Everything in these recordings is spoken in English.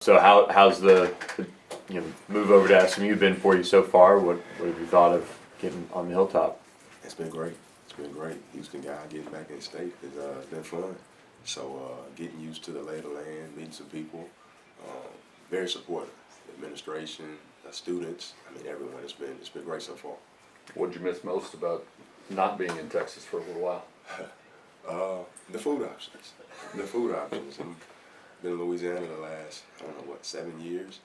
So how's the move over to SMU been for you so far? What have you thought of getting on the hilltop? It's been great. It's been great. Houston guy getting back in state has been fun. So getting used to the lay of the land, meeting some people, very supportive. Administration, students. I mean, everyone. It's been great so far. What'd you miss most about not being in Texas for a little while? The food options. The food options. And been in Louisiana the last 7 years.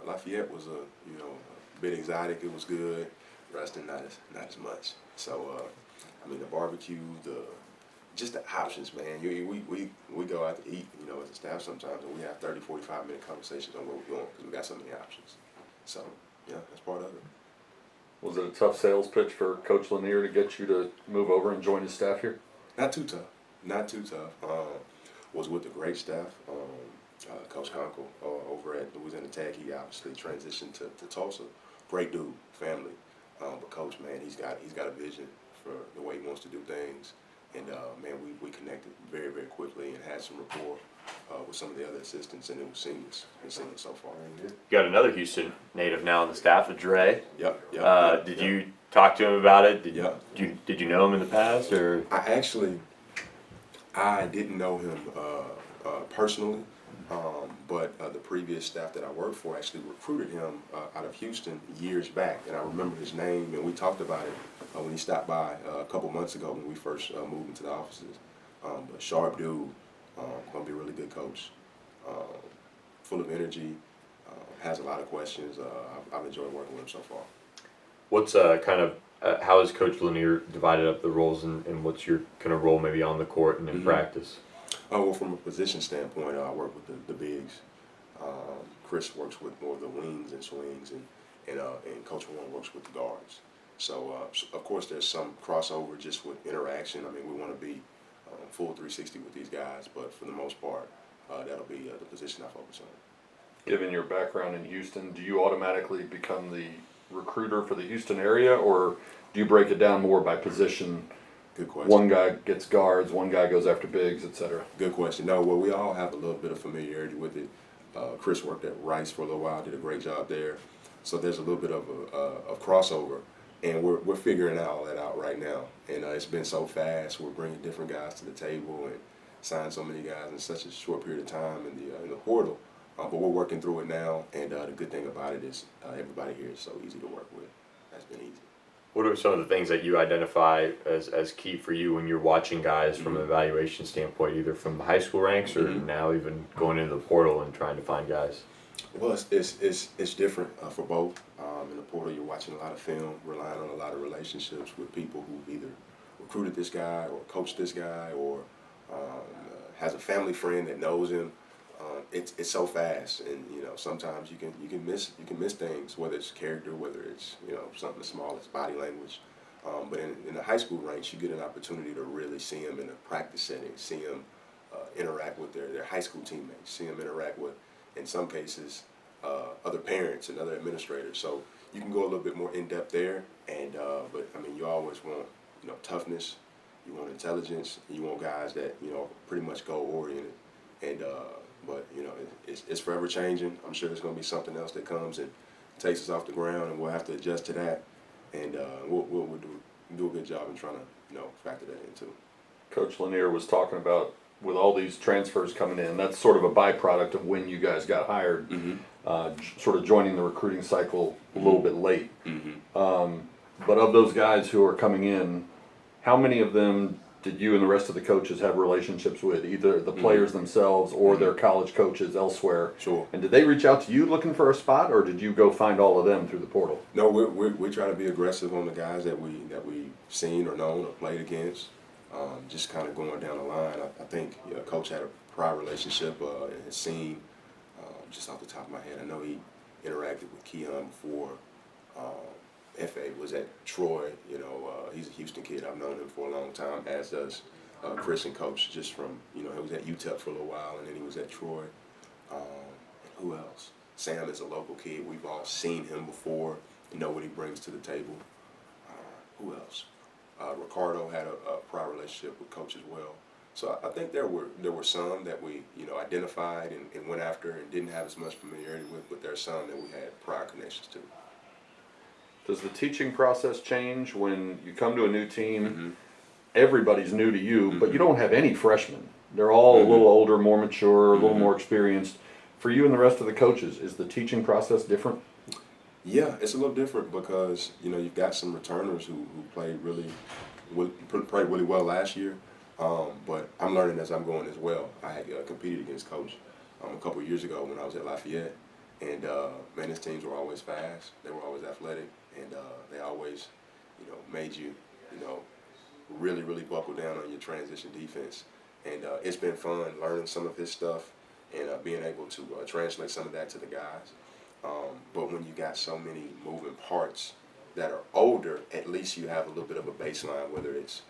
Lafayette was a bit exotic. It was good. Reston not as much. So the barbecue, just the options, man. We go out to eat, as a staff sometimes, and we have 30, 45-minute conversations on where we're going because we got so many options. So yeah, that's part of it. Was it a tough sales pitch for Coach Lanier to get you to move over and join his staff here? Not too tough. Not too tough. Was with a great staff. Coach Conkle over at Louisiana Tech. He obviously transitioned to Tulsa. Great dude, family. But Coach, man, he's got a vision for the way he wants to do things. And man, we connected very, very quickly and had some rapport with some of the other assistants, and it was seamless. It's been seamless so far. You got another Houston native now on the staff, Jarrey. Yep. Did you talk to him about it? Did Yep. you know him in the past, or? I didn't know him personally, but the previous staff that I worked for actually recruited him out of Houston years back, and I remember his name, and we talked about it when he stopped by a couple months ago when we first moved into the offices. But sharp dude, gonna be a really good coach, full of energy, has a lot of questions. I've enjoyed working with him so far. What's how has Coach Lanier divided up the roles, and what's your kind of role maybe on the court and in practice? Well, from a position standpoint, I work with the bigs. Chris works with more of the wings and swings, and Coach Warren works with the guards. So, of course, there's some crossover just with interaction. I mean, we want to be full 360 with these guys, but for the most part, that'll be the position I focus on. Given your background in Houston, do you automatically become the recruiter for the Houston area, or do you break it down more by position? Good question. One guy gets guards, one guy goes after bigs, etc. Good question. No, well, we all have a little bit of familiarity with it. Chris worked at Rice for a little while, did a great job there. So there's a little bit of crossover, and we're figuring all that out right now. And it's been so fast. We're bringing different guys to the table and signed so many guys in such a short period of time in the portal. But we're working through it now, and the good thing about it is everybody here is so easy to work with. That's been easy. What are some of the things that you identify as key for you when you're watching guys from an evaluation standpoint, either from the high school ranks or now even going into the portal and trying to find guys? Well, it's different for both. In the portal, you're watching a lot of film, relying on a lot of relationships with people who've either recruited this guy or coached this guy or has a family friend that knows him. It's so fast, and sometimes you can miss things, whether it's character, whether it's something as small as body language. But in the high school ranks, you get an opportunity to really see them in a practice setting, see them interact with their high school teammates, see them interact with, in some cases, other parents and other administrators. So you can go a little bit more in depth there. And but I mean, you always want toughness, you want intelligence, you want guys that pretty much goal oriented. And but it's forever changing. I'm sure there's going to be something else that comes and takes us off the ground, and we'll have to adjust to that. And we'll do a good job in trying to factor that in too. Coach Lanier was talking about, with all these transfers coming in, that's sort of a byproduct of when you guys got hired, sort of joining the recruiting cycle a little bit late. But of those guys who are coming in, how many of them did you and the rest of the coaches have relationships with, either the players themselves or their college coaches elsewhere? Sure. And did they reach out to you looking for a spot, or did you go find all of them through the portal? No, we try to be aggressive on the guys that we've seen or known or played against. Just kind of going down the line. I think Coach had a prior relationship and had seen, just off the top of my head, I know he interacted with Keon before. F.A. was at Troy. He's a Houston kid. I've known him for a long time, as does Chris and Coach, just from, he was at UTEP for a little while, and then he was at Troy. And who else? Sam is a local kid. We've all seen him before, know what he brings to the table. Who else? Ricardo had a prior relationship with Coach as well. So I think there were some that we identified and went after and didn't have as much familiarity with, but there are some that we had prior connections to. Does the teaching process change when you come to a new team? Mm-hmm. Everybody's new to you, but you Mm-hmm. don't have any freshmen. They're all a little older, more mature, a little Mm-hmm. more experienced. For you and the rest of the coaches, is the teaching process different? Yeah, it's a little different because you've got some returners who played played really well last year, but I'm learning as I'm going as well. I had competed against Coach a couple of years ago when I was at Lafayette, and man, his teams were always fast. They were always athletic, and they always made you really buckle down on your transition defense. And it's been fun learning some of his stuff and being able to translate some of that to the guys. But when you got so many moving parts that are older, at least you have a little bit of a baseline, whether it's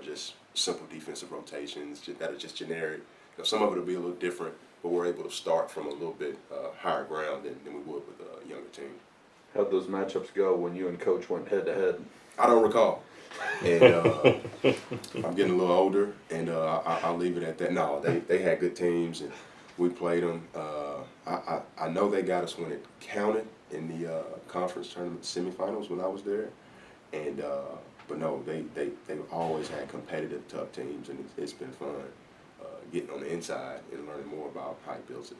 just simple defensive rotations that are just generic. Some of it will be a little different, but we're able to start from a little bit higher ground than we would with a younger team. How'd those matchups go when you and Coach went head to head? I don't recall. And I'm getting a little older, and I'll leave it at that. No, they had good teams, and we played them. I know they got us when it counted in the conference tournament semifinals when I was there, and but no, they've always had competitive, tough teams, and it's been fun getting on the inside and learning more about how he builds it.